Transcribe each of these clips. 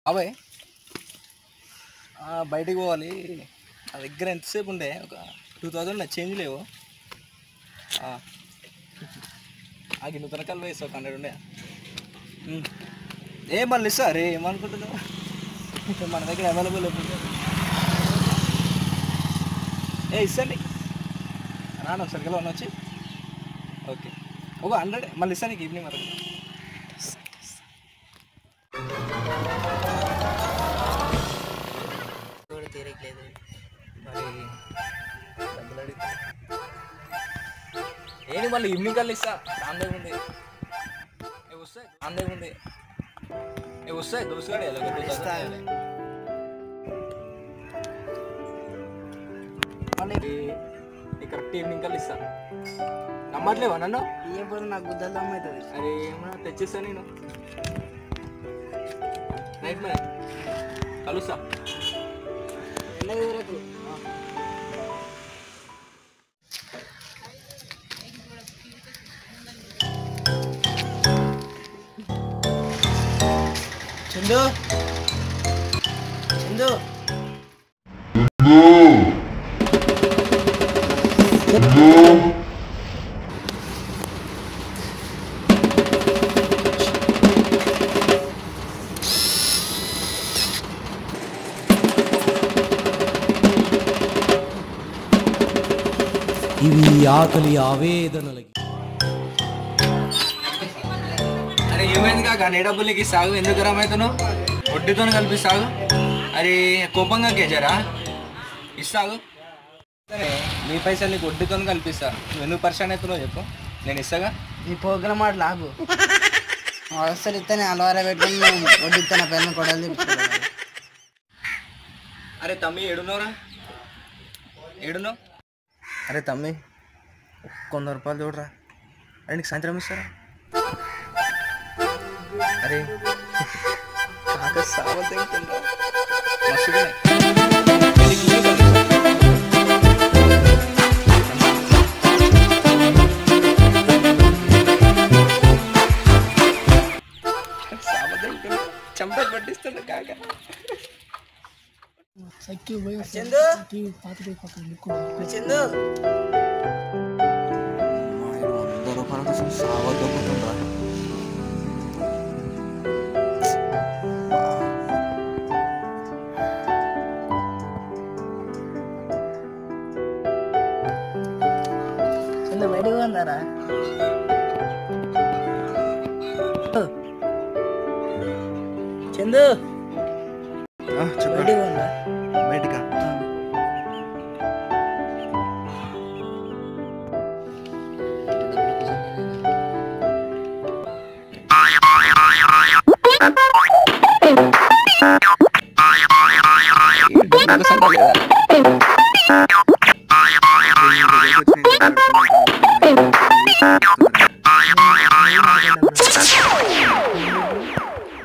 అవే బయటికి పోవాలి. నా దగ్గర ఎంతసేపు ఉండే ఒక 2000 చేంజ్ లేవు. ఆగి నువ్వు తనకాలు వేసి ఒక 100 ఉండే. మళ్ళీ ఇస్తా రే ఏమనుకుంటున్నావు? మన దగ్గర అవైలబుల్ అయిపోయింది. ఇస్తాను రాను ఒకసారి కదా వచ్చి. ఓకే ఒక 100 మళ్ళీ ఇస్తాను నీకు ఈవినింగ్ వరకు. ఏంటి మళ్ళీ ఈవినింగ్ కల్లా ఇస్తా. రాందే ఉంది వస్తాయి, రాందే ఉంది వస్తాయి. దోసుగాడే మళ్ళీ కరెక్ట్ ఈవినింగ్ కల్లా ఇస్తా. నమ్మట్లేవా నన్ను? ఏం పోతే నాకు గుద్దలు అవుతుంది. అరే ఏమన్నా తెచ్చిస్తా నేను. నైట్ మరి కలుస్తా. వరకు చందు చందు ఇవి ఆకలి ఆవేదనలకి. అరే ఏమైంది కాక నీ డబ్బులకి సాగు ఎందుకు రమవుతాను? వడ్డీతో కలిపి సాగు. అరే కోపంగా కేజరా ఇస్తాగు. సరే మీ పైసలు నీకు వడ్డీతో కల్పిస్తా. నువ్వు ఎందుకు పరిశాన్ అవుతున్నావు చెప్పు, నేను ఇస్తాగా. నీ ప్రోగ్రామ్ మాట లాగు అసలు ఇస్తానే అలవారా పెట్టుకుని వడ్డిస్తాను పెళ్ళని కొడాలి. అరే తమ్మి ఏడున్నావురా? ఏడున్నావు? అరే తమ్మి 100 రూపాయలు చూడరా. అరే నీకు సాయంత్రం ఇస్తారా? అరే కాక సావద్దు మస్తుగా చంప పట్టిస్తాడు కాక. చందు చందు 100 రూపాయల కోసం సావద్దుకుంటుండ్రా. చందు బయటకు పోందారా? చందు బయటకు పోందా? బయటకా?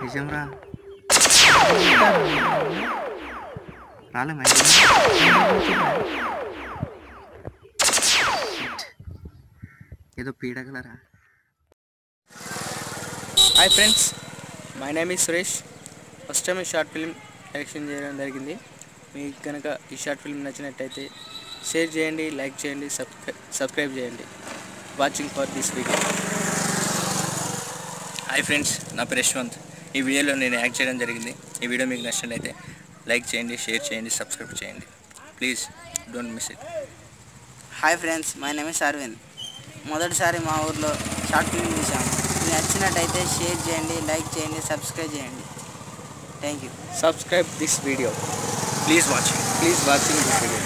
నిజంరా రాలే ఏదో పీడగలరా. Hi friends, my name is Suresh. First time ఈ షార్ట్ ఫిల్మ్ డైరెక్షన్ చేయడం జరిగింది. మీకు కనుక ఈ షార్ట్ ఫిల్మ్ నచ్చినట్టయితే షేర్ చేయండి, లైక్ చేయండి, సబ్స్క్రైబ్ చేయండి. Watching for this video. Hi friends, నా పేరు యశ్వంత్. ఈ వీడియోలో నేను యాక్ట్ చేయడం జరిగింది. ఈ వీడియో మీకు నచ్చినట్లయితే లైక్ చేయండి, షేర్ చేయండి, సబ్స్క్రైబ్ చేయండి. Please don't miss it. Hi friends, my name is Aravind. మొదటిసారి మా ఊర్లో షార్ట్ ఫిల్మ్ తీసాము. మీకు నచ్చినట్టయితే షేర్ చేయండి, లైక్ చేయండి, సబ్స్క్రైబ్ చేయండి. Thank you. Subscribe this video. Please watching this video.